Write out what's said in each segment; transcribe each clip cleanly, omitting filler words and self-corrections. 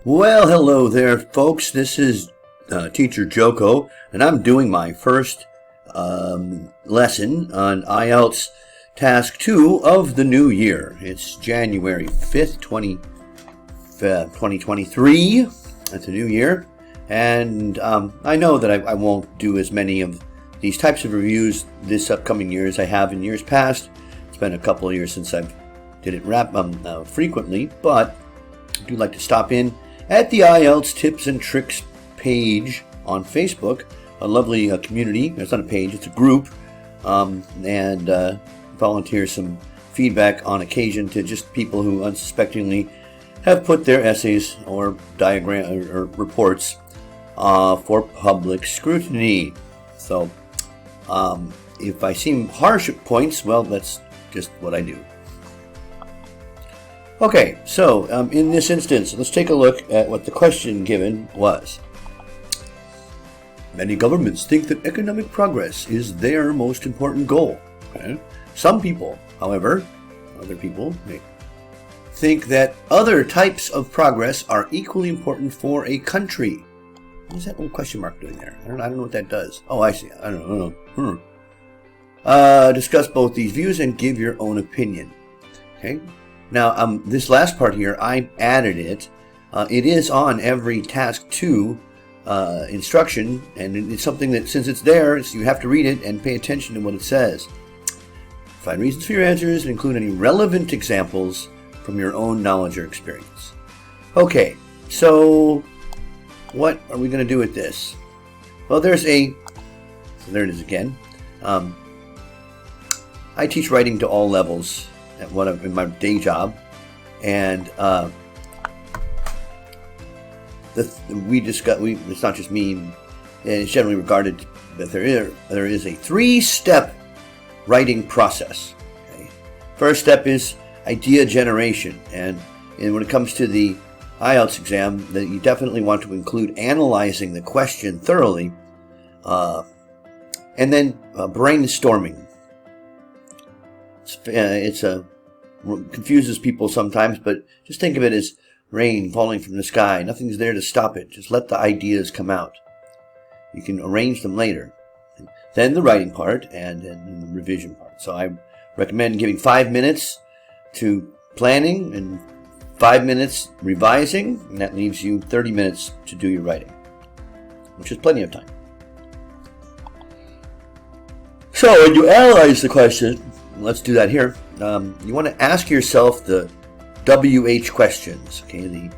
Well, hello there, folks. This is Teacher Joko, and I'm doing my first lesson on IELTS Task 2 of the new year. It's January 5th, 2023. That's a new year. And I know that I won't do as many of these types of reviews this upcoming year as I have in years past. It's been a couple of years since I've did it frequently, but I do like to stop in at the IELTS Tips and Tricks page on Facebook, a lovely community. It's not a page, it's a group, and volunteer some feedback on occasion to just people who unsuspectingly have put their essays or diagram or reports for public scrutiny. So if I seem harsh at points, well, that's just what I do. Okay, so in this instance, let's take a look at what the question given was. Many governments think that economic progress is their most important goal. Okay? Some people, however, other people may think that other types of progress are equally important for a country. What's that little question mark doing there? I don't know what that does. Oh, I see. I don't know. Discuss both these views and give your own opinion. Okay. Now, this last part here, I added it. It is on every Task 2 instruction, and it's something that, since it's there, you have to read it and pay attention to what it says. Find reasons for your answers and include any relevant examples from your own knowledge or experience. Okay, so what are we going to do with this? Well, so there it is again. I teach writing to all levels in my day job, and it's not just me, and it's generally regarded that there is a 3-step writing process. Okay? First step is idea generation, and when it comes to the IELTS exam, that you definitely want to include analyzing the question thoroughly, and then brainstorming. It confuses people sometimes, but just think of it as rain falling from the sky. Nothing's there to stop it. Just let the ideas come out. You can arrange them later. Then the writing part and then the revision part. So I recommend giving 5 minutes to planning and 5 minutes revising, and that leaves you 30 minutes to do your writing, which is plenty of time. So when you analyze the question, let's do that here. You want to ask yourself the WH questions. Okay,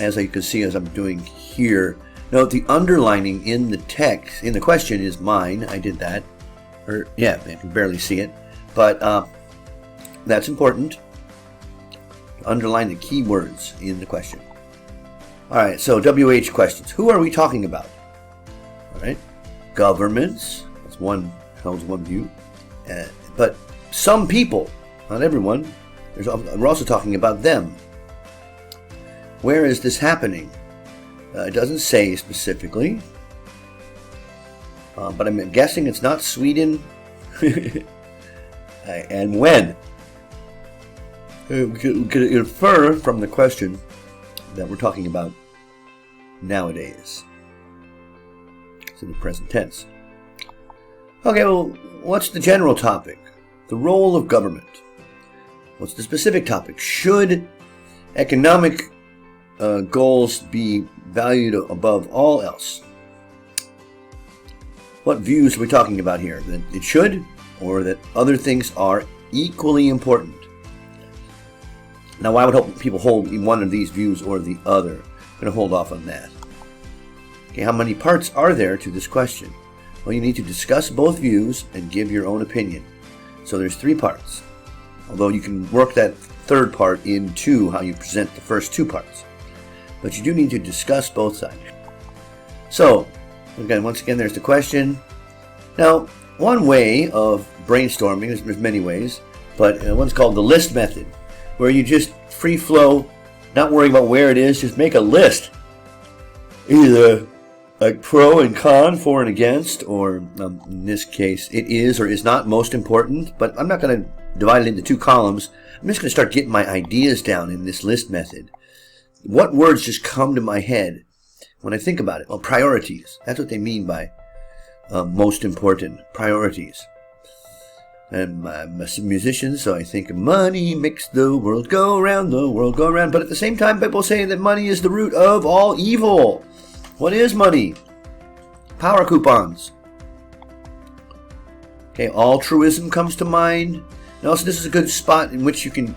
as you can see, as I'm doing here. Note the underlining in the text in the question is mine. I did that. I can barely see it, but that's important. Underline the key words in the question. All right. So WH questions. Who are we talking about? All right. Governments. That's one. Holds one view. But some people, not everyone, we're also talking about them. Where is this happening? It doesn't say specifically, but I'm guessing it's not Sweden. And when? We could infer from the question that we're talking about nowadays. It's in the present tense. Okay, well, what's the general topic? The role of government. What's the specific topic? Should economic goals be valued above all else? What views are we talking about here? That it should, or that other things are equally important? Now, I would hope people hold one of these views or the other. I'm going to hold off on that. Okay, how many parts are there to this question? Well, you need to discuss both views and give your own opinion. So there's 3 parts, although you can work that third part into how you present the first 2 parts. But you do need to discuss both sides. So, once again, there's the question. Now, one way of brainstorming, there's many ways, but one's called the list method, where you just free flow, not worrying about where it is, just make a list. Either like pro and con, for and against, or in this case, it is or is not most important, but I'm not going to divide it into 2 columns. I'm just going to start getting my ideas down in this list method. what words just come to my head when I think about it? Well, priorities. That's what they mean by most important. Priorities. And I'm a musician, so I think money makes the world go round, the world go round. But at the same time, people say that money is the root of all evil. What is money? Power coupons. Okay, altruism comes to mind. And also, this is a good spot in which you can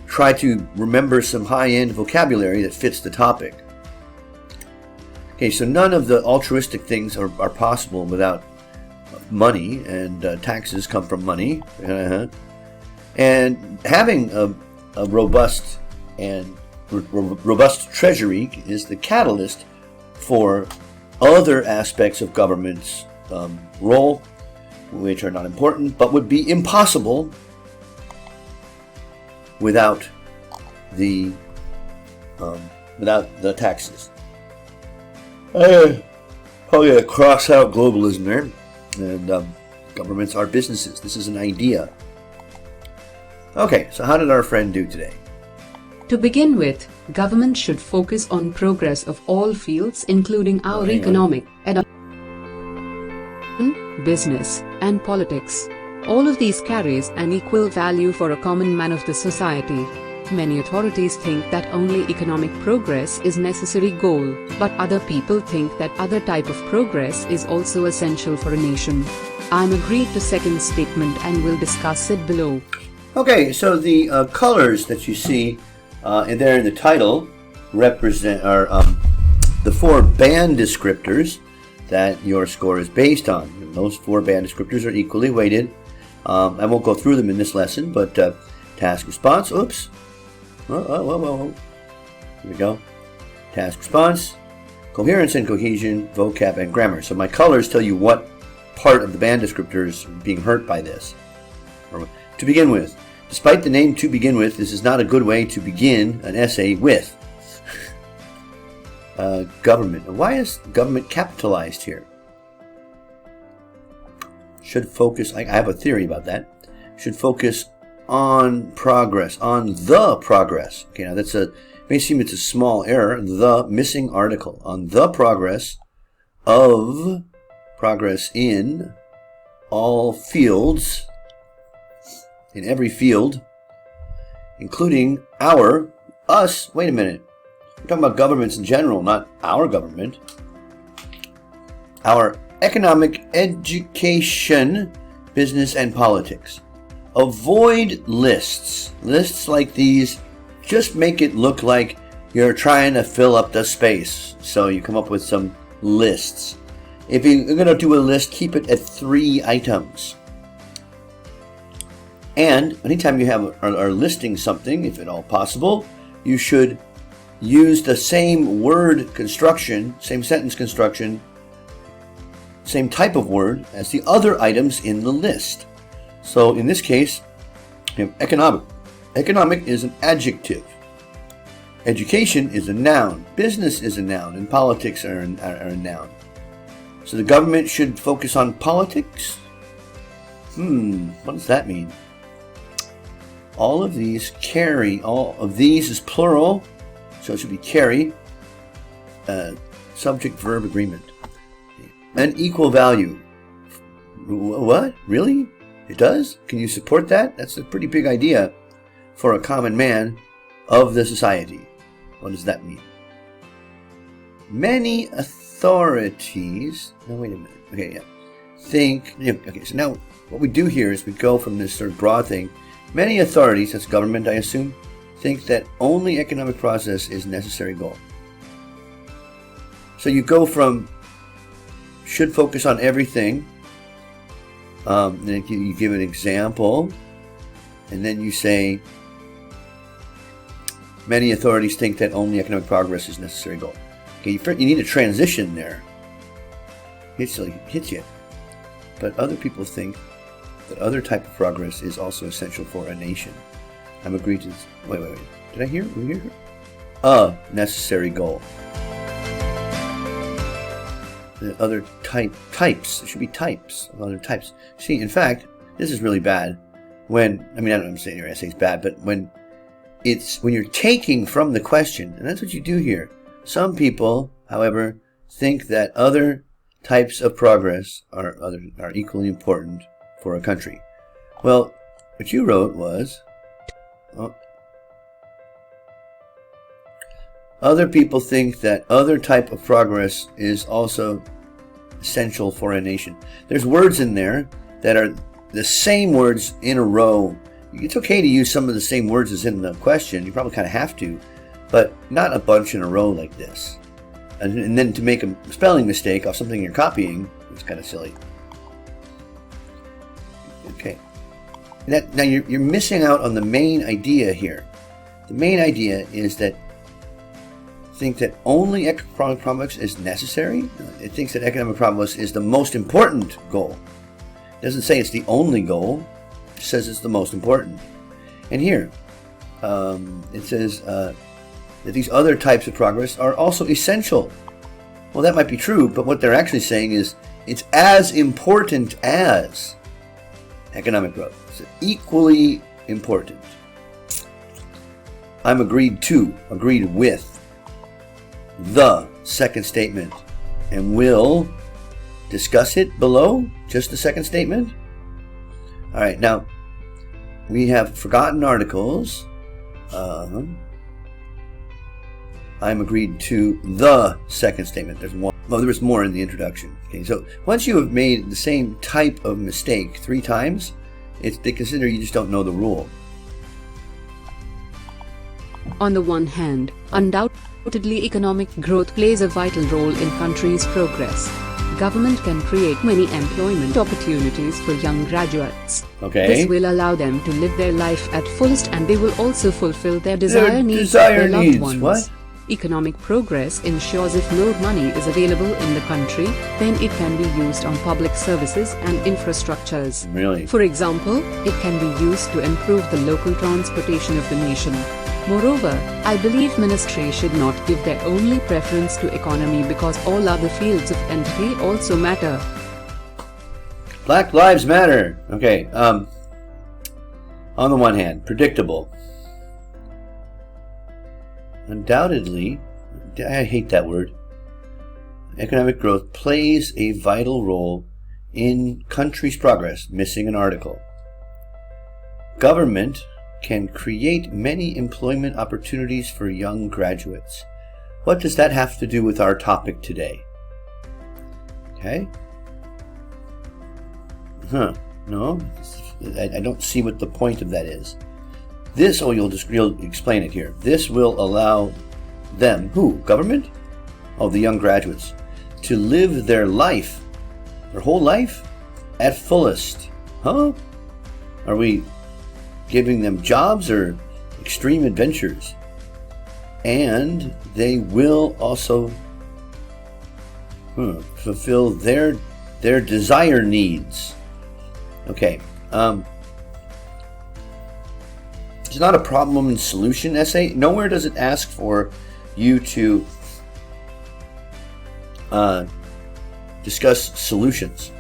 try to remember some high-end vocabulary that fits the topic. Okay, so none of the altruistic things are possible without money, and taxes come from money. And having a robust and robust treasury is the catalyst for other aspects of government's role, which are not important, but would be impossible without the taxes. Probably gonna cross out globalism there. And governments are businesses. This is an idea. Okay, so how did our friend do today? To begin with, government should focus on progress of all fields, including our economic, business, and politics. All of these carries an equal value for a common man of the society. Many authorities think that only economic progress is necessary goal, but other people think that other type of progress is also essential for a nation. I'm agreed to second statement and will discuss it below. Okay, so the colors that you see there in the title represent the 4 band descriptors that your score is based on. And those 4 band descriptors are equally weighted. I won't go through them in this lesson, but task response, oops. Whoa. Here we go. Task response, coherence and cohesion, vocab, and grammar. So my colors tell you what part of the band descriptor is being hurt by this. To begin with, despite the name to begin with, this is not a good way to begin an essay with. Government. Why is government capitalized here? Should focus, I have a theory about that. Should focus on progress, on the progress. Okay, now may seem it's a small error, the missing article, on the progress in all fields, in every field, including us, wait a minute, we're talking about governments in general, not our government, our economic, education, business, and politics. Avoid lists. Lists like these just make it look like you're trying to fill up the space. So you come up with some lists. If you're going to do a list, keep it at 3 items. And anytime you are listing something, if at all possible, you should use the same word construction, same sentence construction, same type of word as the other items in the list. So in this case, you have economic. Economic is an adjective. Education is a noun. Business is a noun. And politics are a noun. So the government should focus on politics? What does that mean? All of these is plural, so it should be carry. Subject verb agreement. An equal value. What? Really? It does? Can you support that? That's a pretty big idea for a common man of the society. What does that mean? Many authorities... No, wait a minute. Okay, yeah. Okay, so now what we do here is we go from this sort of broad thing. Many authorities, that's government, I assume, think that only economic process is necessary goal. So you go from should focus on everything. Then you give an example, and then you say, many authorities think that only economic progress is necessary goal. Okay, you need a transition there. Hits you. But other people think that other type of progress is also essential for a nation. I'm agreed to this. Wait. Did I hear? A necessary goal. The other types. There should be types of other types. See, in fact, this is really bad. I'm saying your essay is bad, but when it's when you're taking from the question, and that's what you do here. Some people, however, think that other types of progress are equally important for a country. Well, what you wrote was, other people think that other type of progress is also essential for a nation. There's words in there that are the same words in a row. It's okay to use some of the same words as in the question. You probably kind of have to, but not a bunch in a row like this. And then to make a spelling mistake off something you're copying, it's kind of silly. Okay. Now you're missing out on the main idea here. The main idea is that think that only economic progress is necessary. It thinks that economic progress is the most important goal. It doesn't say it's the only goal. It says it's the most important. And here, it says that these other types of progress are also essential. Well, that might be true, but what they're actually saying is it's as important as economic growth. It's equally important. I'm agreed with the second statement, and we'll discuss it below, just the second statement. All right, now we have forgotten articles. I'm agreed to the second statement. There's one. Well, there was more in the introduction. Okay, so once you have made the same type of mistake 3 times, they consider you just don't know the rule. On the one hand, undoubtedly economic growth plays a vital role in countries' progress. Government can create many employment opportunities for young graduates. Okay. This will allow them to live their life at fullest, and they will also fulfill their desire needs of their loved ones. What? Economic progress ensures if more money is available in the country, then it can be used on public services and infrastructures. Really? For example, it can be used to improve the local transportation of the nation. Moreover, I believe ministry should not give their only preference to economy, because all other fields of entry also matter. Black Lives Matter. Okay. On the one hand, predictable. Undoubtedly, I hate that word, economic growth plays a vital role in countries' progress. Missing an article. Government can create many employment opportunities for young graduates. What does that have to do with our topic today? Okay. No, I don't see what the point of that is. This, you'll explain it here. This will allow them, who? Government? Oh, the young graduates, to live their life, their whole life, at fullest. Huh? Are we giving them jobs or extreme adventures? And they will also fulfill their desire needs. Okay. It's not a problem and solution essay. Nowhere does it ask for you to discuss solutions.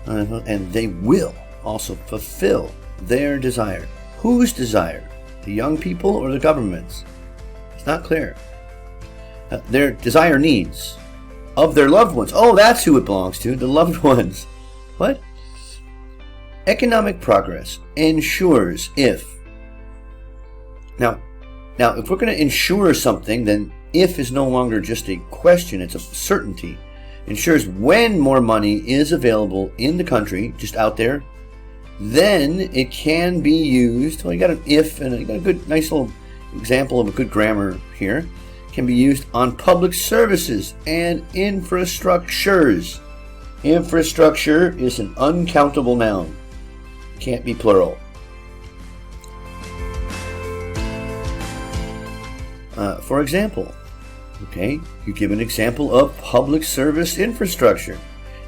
And they will also fulfill their desire. Whose desire? The young people or the government's? It's not clear. Their desire needs of their loved ones. Oh, that's who it belongs to, the loved ones. What? Economic progress ensures if. Now, if we're going to ensure something, then if is no longer just a question, it's a certainty. Ensures when more money is available in the country, just out there, then it can be used. Well, you got an if, and you got a good, nice little example of a good grammar here. Can be used on public services and infrastructures. Infrastructure is an uncountable noun. Can't be plural. For example, okay, you give an example of public service infrastructure.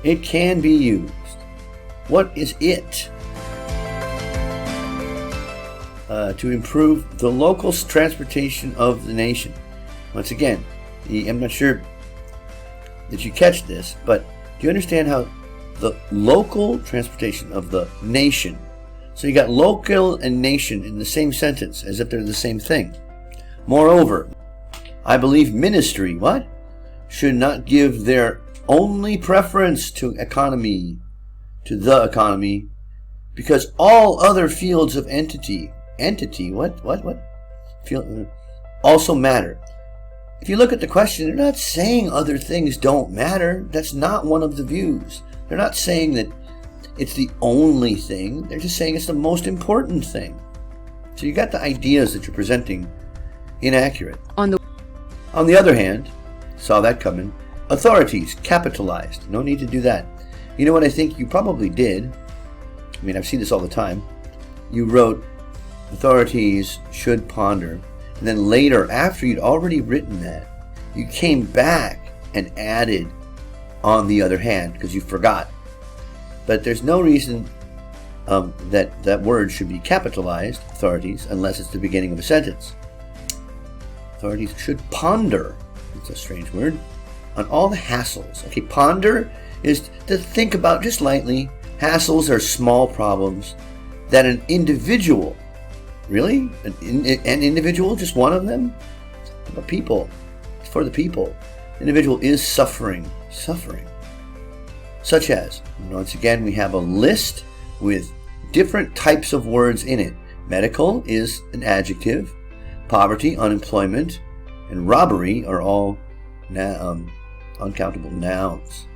It can be used. What is it? To improve the local transportation of the nation. Once again, I'm not sure that you catch this, but do you understand how the local transportation of the nation? So you got local and nation in the same sentence, as if they're the same thing. Moreover, I believe ministry, what? Should not give their only preference to the economy, because all other fields of entity, also matter. If you look at the question, they're not saying other things don't matter. That's not one of the views. They're not saying that it's the only thing. They're just saying it's the most important thing. So you got the ideas that you're presenting inaccurate. On the other hand, saw that coming, authorities capitalized. No need to do that. You know what I think you probably did? I mean, I've seen this all the time. You wrote, authorities should ponder. And then later, after you'd already written that, you came back and added, on the other hand, because you forgot. But there's no reason that word should be capitalized, authorities, unless it's the beginning of a sentence. Authorities should ponder, it's a strange word, on all the hassles. Okay, ponder is to think about just lightly. Hassles are small problems that an individual, really? An individual, just one of them? A people. It's for the people. Individual is suffering. Such as, once again, we have a list with different types of words in it. Medical is an adjective. Poverty, unemployment, and robbery are all uncountable nouns.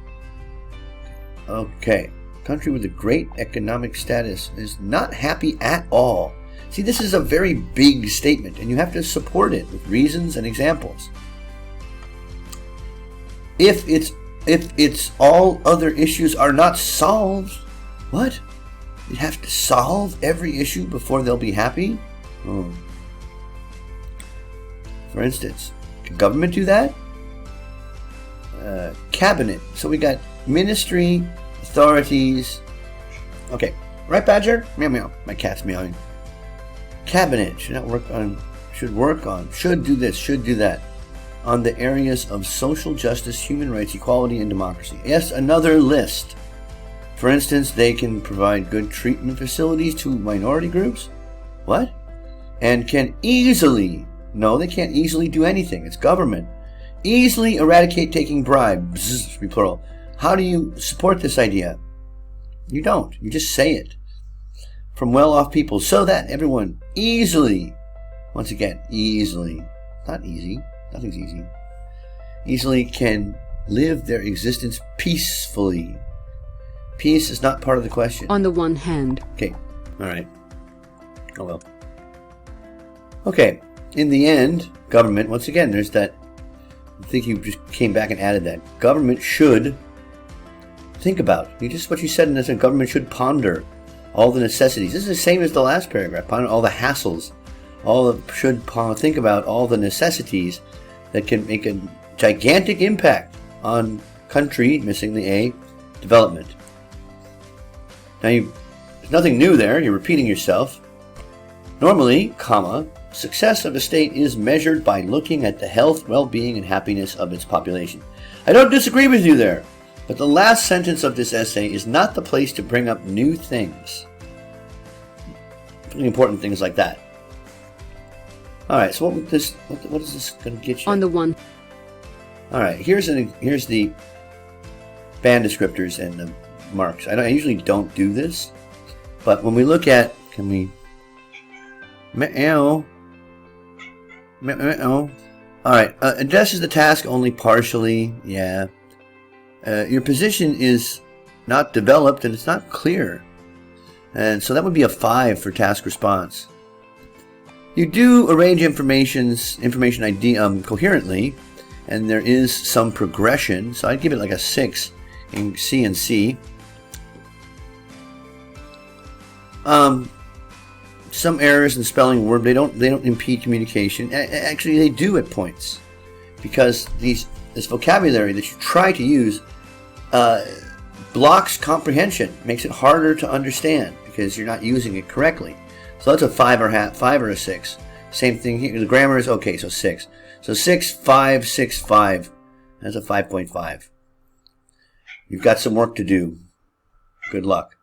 Okay. Country with a great economic status is not happy at all. See, this is a very big statement, and you have to support it with reasons and examples. If it's all other issues are not solved, what? You have to solve every issue before they'll be happy? Oh. For instance, can government do that? Cabinet. So we got ministry, authorities. Okay, right, Badger? Meow meow. My cat's meowing. Cabinet should do this, should do that, on the areas of social justice, human rights, equality, and democracy. Yes, another list. For instance, they can provide good treatment facilities to minority groups. What? And can easily, no, they can't easily do anything. It's government. Easily eradicate taking bribes, be plural. How do you support this idea? You don't. You just say it. From well-off people, so that everyone easily, once again, easily, not easy, nothing's easy, easily can live their existence peacefully. Peace is not part of the question. On the one hand. Okay, all right. Oh well. Okay, in the end, government, once again, there's that, I think you just came back and added that. Government should think about. Just what you said in this, government should ponder all the necessities. This is the same as the last paragraph. Ponder all the hassles. Should think about all the necessities that can make a gigantic impact on country, missing the A, development. Now, there's nothing new there. You're repeating yourself. Normally, success of a state is measured by looking at the health, well-being, and happiness of its population. I don't disagree with you there. But the last sentence of this essay is not the place to bring up new things. Really important things like that. Alright, so what is this going to get you? On the one. Alright, here's the band descriptors and the marks. I usually don't do this, but when we look at, Alright, addresses the task only partially, yeah. Your position is not developed and it's not clear. And so that would be a 5 for task response. You do arrange information coherently, and there is some progression, so I'd give it like a 6 in C and C. Some errors in spelling word, they don't impede communication. Actually, they do at points, because this vocabulary that you try to use blocks comprehension, makes it harder to understand because you're not using it correctly. So that's a 5 or a 6. Same thing here. The grammar is okay, so 6. So 6, 5, 6, 5. That's a 5.5. You've got some work to do. Good luck.